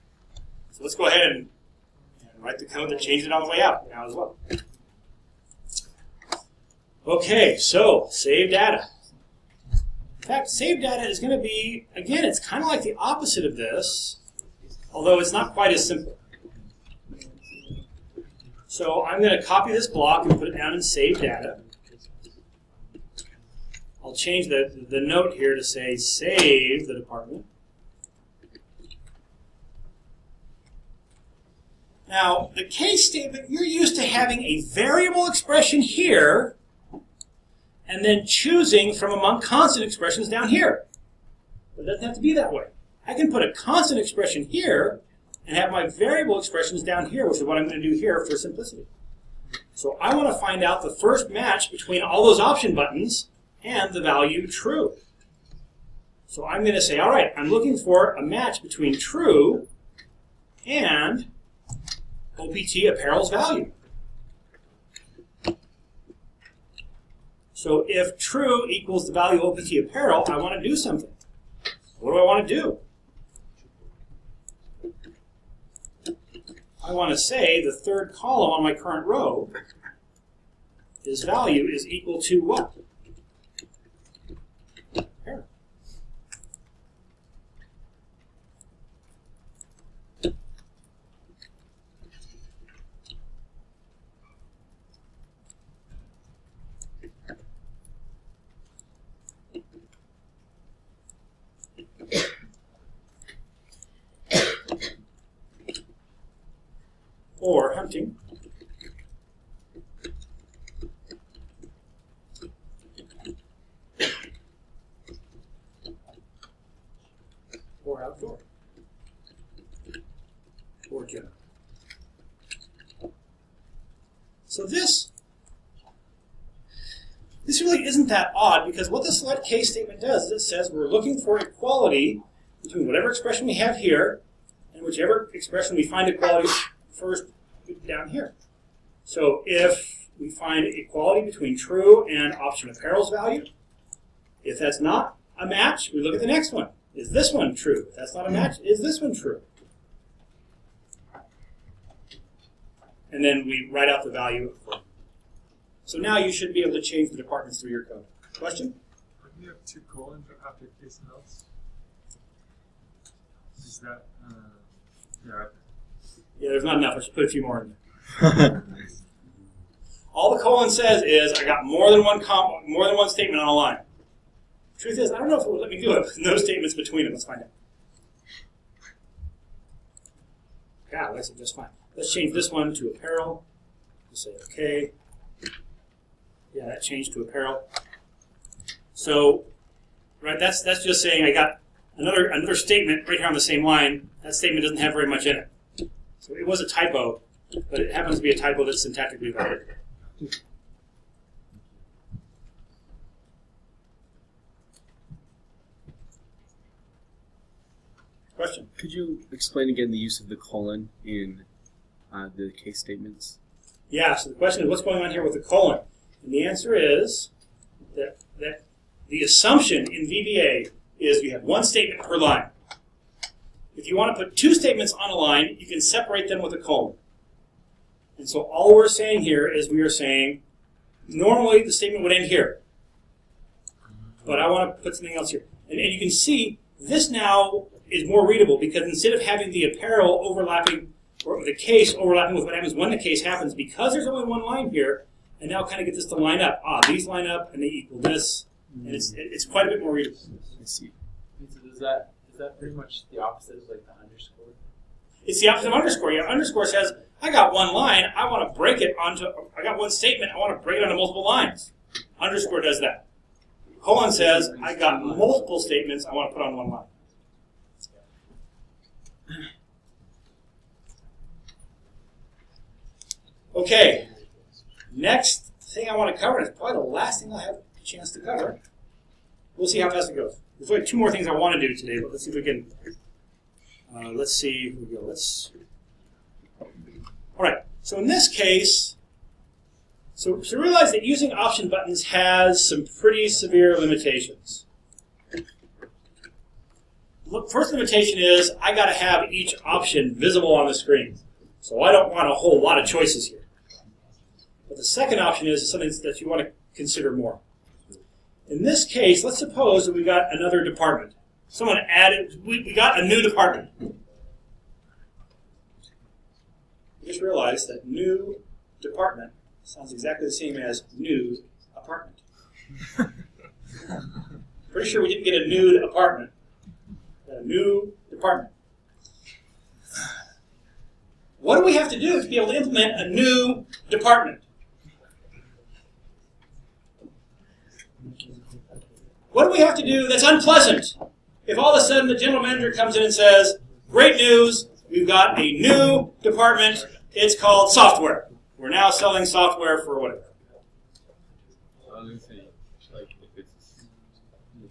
So let's go ahead and write the code that changed it on the way out now as well. Okay, so save data. In fact, save data is going to be, again, it's kind of like the opposite of this, although it's not quite as simple. So I'm going to copy this block and put it down in save data. I'll change the note here to say save the department. Now, the case statement, you're used to having a variable expression here and then choosing from among constant expressions down here. But it doesn't have to be that way. I can put a constant expression here and have my variable expressions down here, which is what I'm going to do here for simplicity. So I want to find out the first match between all those option buttons and the value true. So I'm going to say, all right, I'm looking for a match between true and OPT apparel's value. So if true equals the value of OPT apparel, I want to do something. What do I want to do? I want to say the third column on my current row, his value is equal to what? Apparel. Or hunting. Or outdoor. Or general. So this really isn't that odd, because what the select case statement does is it says we're looking for equality between whatever expression we have here and whichever expression we find equality first down here. So if we find equality between true and option apparel's value, if that's not a match, we look at the next one. Is this one true? If that's not a match, is this one true? And then we write out the value. So now you should be able to change the departments through your code. Question?
When you have two colons after case and else, is that, yeah.
Yeah, there's not enough. I should put a few more in there. All the colon says is I got more than one statement on a line. Truth is, I don't know if it would let me do it. No statements between them. Let's find out. Yeah, that's just fine. Let's change this one to apparel. We'll say OK. Yeah, that changed to apparel. So, right, that's just saying I got another statement right here on the same line. That statement doesn't have very much in it. So it was a typo, but it happens to be a typo that's syntactically valid. Question?
Could you explain again the use of the colon in the case statements?
Yeah, so the question is, what's going on here with the colon? And the answer is that the assumption in VBA is you have one statement per line. If you want to put two statements on a line, you can separate them with a colon. And so all we're saying here is we are saying, normally the statement would end here. But I want to put something else here. And you can see this now is more readable because instead of having the apparel overlapping, or the case overlapping with what happens when the case happens, because there's only one line here, I now kind of get this to line up. These line up and they equal this. And it's quite a bit more readable.
I see.
Is that pretty much the opposite of like the underscore?
It's the opposite of underscore. Yeah, underscore says, I got one line, I want to break it onto, I got one statement, I want to break it onto multiple lines. Underscore does that. Colon says, I got multiple statements, I want to put on one line. Okay, next thing I want to cover is probably the last thing I have a chance to cover. We'll see how fast it goes. There's only two more things I want to do today, but let's see if we can. Let's see. Here we go. All right. So in this case, so realize that using option buttons has some pretty severe limitations. Look, first limitation is I got to have each option visible on the screen. So I don't want a whole lot of choices here. But the second option is something that you want to consider more. In this case, let's suppose that we got another department. Someone added, we got a new department. Just realize that new department sounds exactly the same as nude apartment. Pretty sure we didn't get a nude apartment. A new department. What do we have to do to be able to implement a new department? What do we have to do that's unpleasant? If all of a sudden the general manager comes in and says, great news, we've got a new department, it's called software. We're now selling software for whatever.
I was going to say, like, if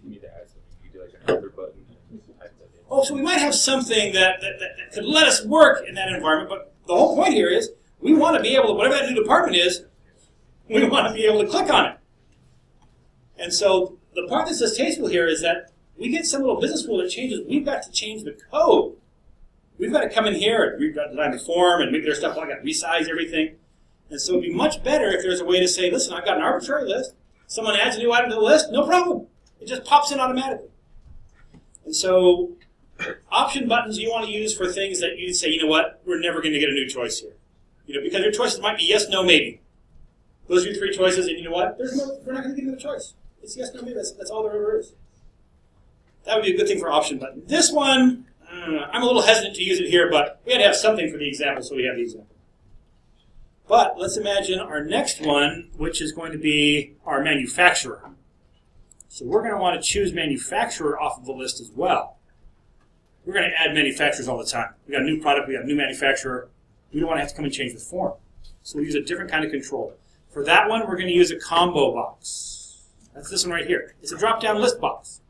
you need to add something, you do like an enter button and type that in.
Oh, so we might have something that could let us work in that environment, but the whole point here is we want to be able to, whatever that new department is, we want to be able to click on it. And so the part that's distasteful here is that we get some little business rule that changes. We've got to change the code. We've got to come in here and we've got to design the form and make their stuff. I've got to resize everything. And so it'd be much better if there's a way to say, listen, I've got an arbitrary list. Someone adds a new item to the list, no problem. It just pops in automatically. And so option buttons you want to use for things that you say, you know what, we're never going to get a new choice here. Because your choices might be yes, no, maybe. Those are your three choices, and you know what? We're not going to give you the choice. It's yes, no, maybe. That's all there ever is. That would be a good thing for option button. This one, I'm a little hesitant to use it here, but we had to have something for the example, so we have the example. But let's imagine our next one, which is going to be our manufacturer. So we're going to want to choose manufacturer off of the list as well. We're going to add manufacturers all the time. We got a new product, we got a new manufacturer. We don't want to have to come and change the form. So we'll use a different kind of control. For that one, we're going to use a combo box. That's this one right here. It's a drop-down list box.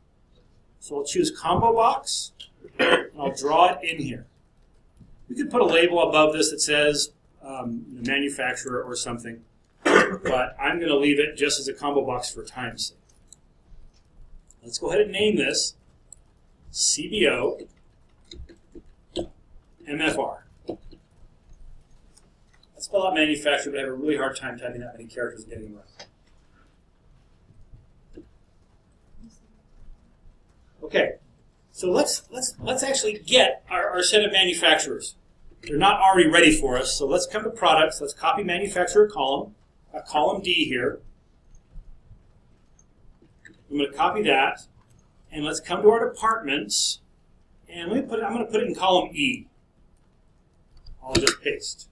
So I'll choose combo box, and I'll draw it in here. We could put a label above this that says manufacturer or something, but I'm going to leave it just as a combo box for time's sake. Let's go ahead and name this CBO MFR. I spell out manufacturer, but I have a really hard time typing that many characters and getting them right. Okay, so let's actually get our set of manufacturers. They're not already ready for us, so let's come to products. Let's copy manufacturer column, a column D here. I'm going to copy that, and let's come to our departments, and I'm going to put it in column E. I'll just paste.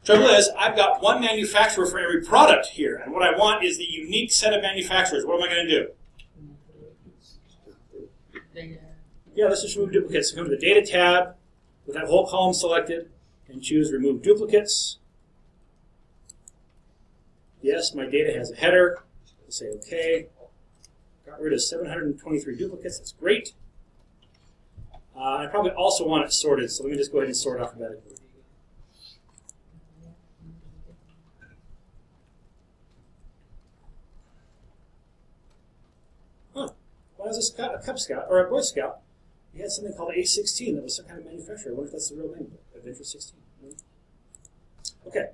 Trouble is, I've got one manufacturer for every product here, and what I want is the unique set of manufacturers. What am I going to do? Yeah, let's just remove duplicates. So go to the Data tab with that whole column selected and choose Remove Duplicates. Yes, my data has a header. I'll say OK. Got rid of 723 duplicates. That's great. I probably also want it sorted, so let me just go ahead and sort alphabetically. was a Cub Scout or a Boy Scout, he had something called A16 that was some kind of manufacturer. I wonder if that's the real name, Adventure 16. Okay.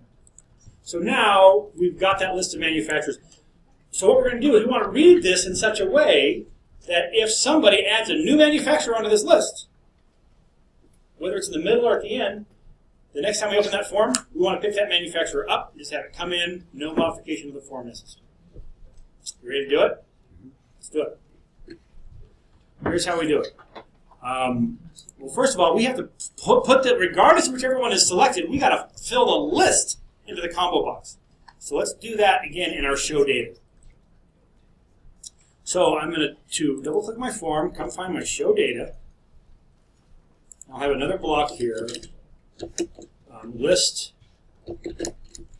So now we've got that list of manufacturers. So what we're going to do is we want to read this in such a way that if somebody adds a new manufacturer onto this list, whether it's in the middle or at the end, the next time we open that form, we want to pick that manufacturer up and just have it come in, no modification of the form necessary. You ready to do it? Let's do it. Here's how we do it. Well, first of all, we have to put that, regardless of whichever one is selected, we got to fill the list into the combo box. So let's do that again in our show data. So I'm going to double-click my form, come find my show data. I'll have another block here. List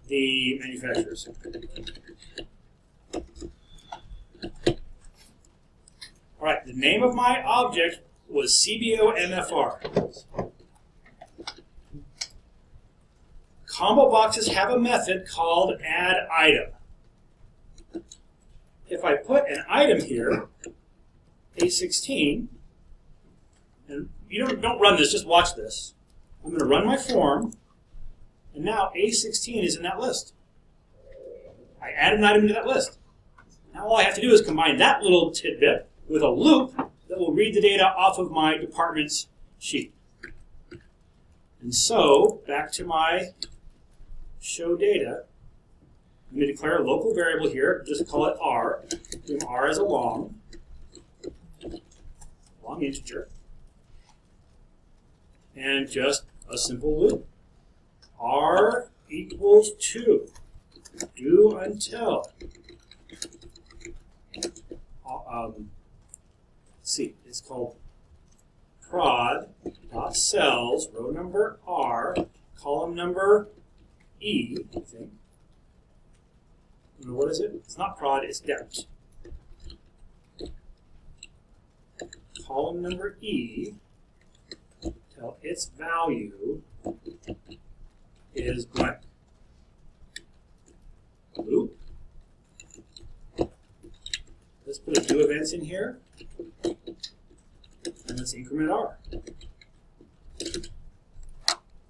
the manufacturers. All right, the name of my object was CBO MFR. Combo boxes have a method called add item. If I put an item here, A16, and you don't run this, just watch this. I'm going to run my form, and now A16 is in that list. I add an item to that list. Now all I have to do is combine that little tidbit with a loop that will read the data off of my department's sheet. And so, back to my show data, I'm going to declare a local variable here, just call it R, give R as a long integer, and just a simple loop. R equals 2, do until, let's see, it's called prod.cells, row number R, column number E, I think. What is it? It's not prod, it's dept. Column number E, till its value is blank. Loop. Let's put a do events in here, and let's increment R.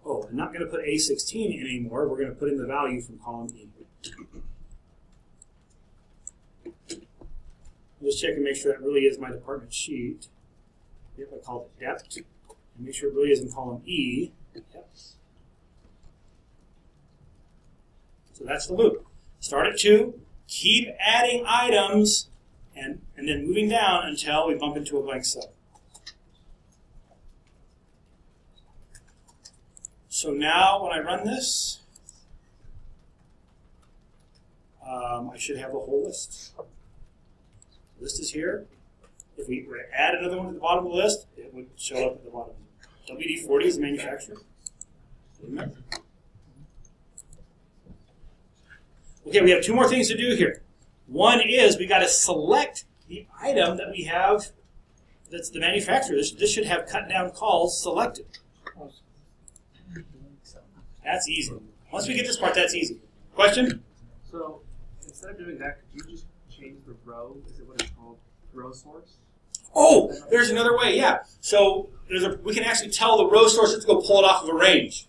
Oh, I'm not going to put A16 in anymore. We're going to put in the value from column E. Just check and make sure that really is my department sheet. Yep, I called it dept. And make sure it really is in column E. Yep. So that's the loop. Start at 2, keep adding items, and then moving down until we bump into a blank cell. So now when I run this, I should have the whole list. The list is here. If we were to add another one to the bottom of the list, it would show up at the bottom. WD-40 is the manufacturer. Okay, we have 2 more things to do here. One is we got to select the item that we have that's the manufacturer. This should have cut down calls selected. That's easy. Once we get this part, that's easy. Question?
So instead of doing that, could you just change the row? Is it what it's called? Row source?
Oh, there's another way, yeah. So we can actually tell the row source to go pull it off of a range.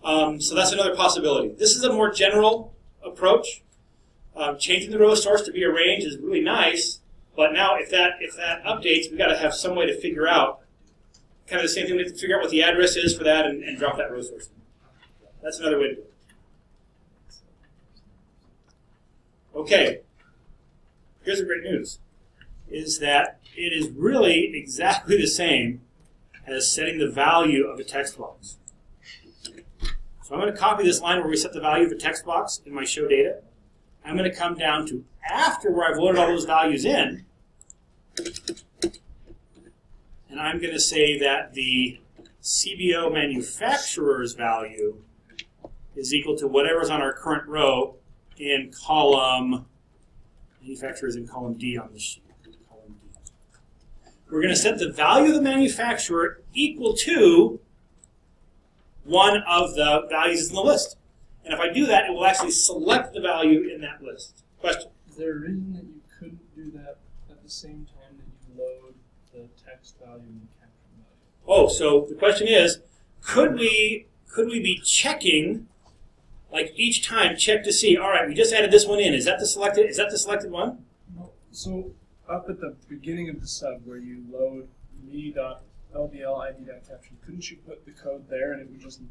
So that's another possibility. This is a more general approach. Changing the row source to be a range is really nice, but now if that updates, we've got to have some way to figure out, kind of the same thing, we have to figure out what the address is for that and drop that row source. That's another way to do it. Okay, here's the great news, is that it is really exactly the same as setting the value of a text box. So I'm going to copy this line where we set the value of a text box in my show data. I'm going to come down to after where I've loaded all those values in, and I'm going to say that the CBO manufacturer's value is equal to whatever's on our current row in column, manufacturer is in column D on the sheet. Column D. We're going to set the value of the manufacturer equal to one of the values in the list. And if I do that, it will actually select the value in that list. Question?
Is there a reason that you couldn't do that at the same time that value and the capture value.
Oh, so the question is, could we be checking, like each time, check to see, all right, we just added this one in. Is that the selected one?
No. So up at the beginning of the sub where you load me.ldl_id.caption, couldn't you put the code there and it would just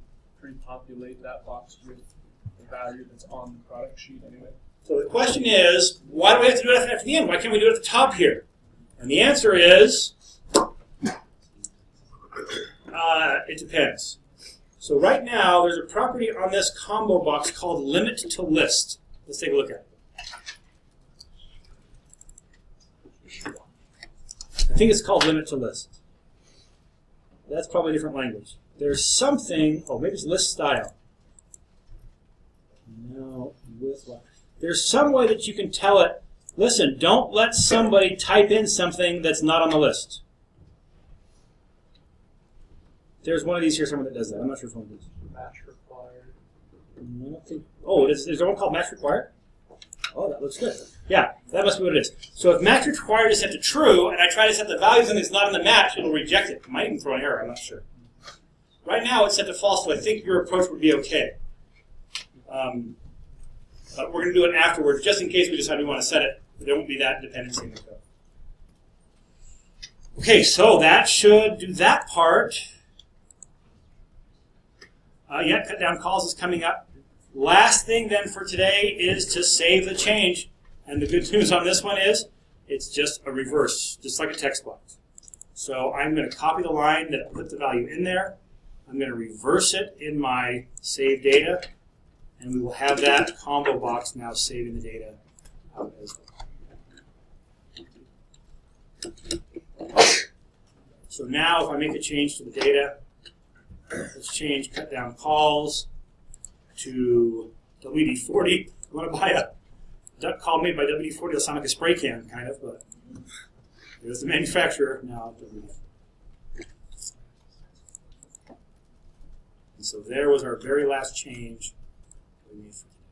pre-populate that box with the value that's on the product sheet anyway?
So the question is, why do we have to do it after the end? Why can't we do it at the top here? And the answer is, it depends. So right now, there's a property on this combo box called limit to list. Let's take a look at it. I think it's called limit to list. That's probably a different language. There's something, oh, maybe it's list style. No, with what? There's some way that you can tell it, listen, don't let somebody type in something that's not on the list. There's one of these here somewhere that does that. I'm not sure if one of these.
Match required.
I don't think, oh, is there one called match required? Oh, that looks good. Yeah, that must be what it is. So if match required is set to true, and I try to set the value of something that's not in the match, it'll reject it. It might even throw an error, I'm not sure. Right now it's set to false, so I think your approach would be okay. But we're going to do it afterwards, just in case we decide we want to set it. There won't be that dependency in the code. Okay, so that should do that part. Yeah, cut down calls is coming up. Last thing then for today is to save the change. And the good news on this one is it's just a reverse, just like a text box. So I'm going to copy the line that put the value in there. I'm going to reverse it in my save data. And we will have that combo box now saving the data out as well. So now if I make a change to the data, let's change cut down calls to WD-40. I want to buy a duck call made by WD-40. It'll sound like a spray can, kind of, but there's the manufacturer. Now WD-40. And so there was our very last change we made for today.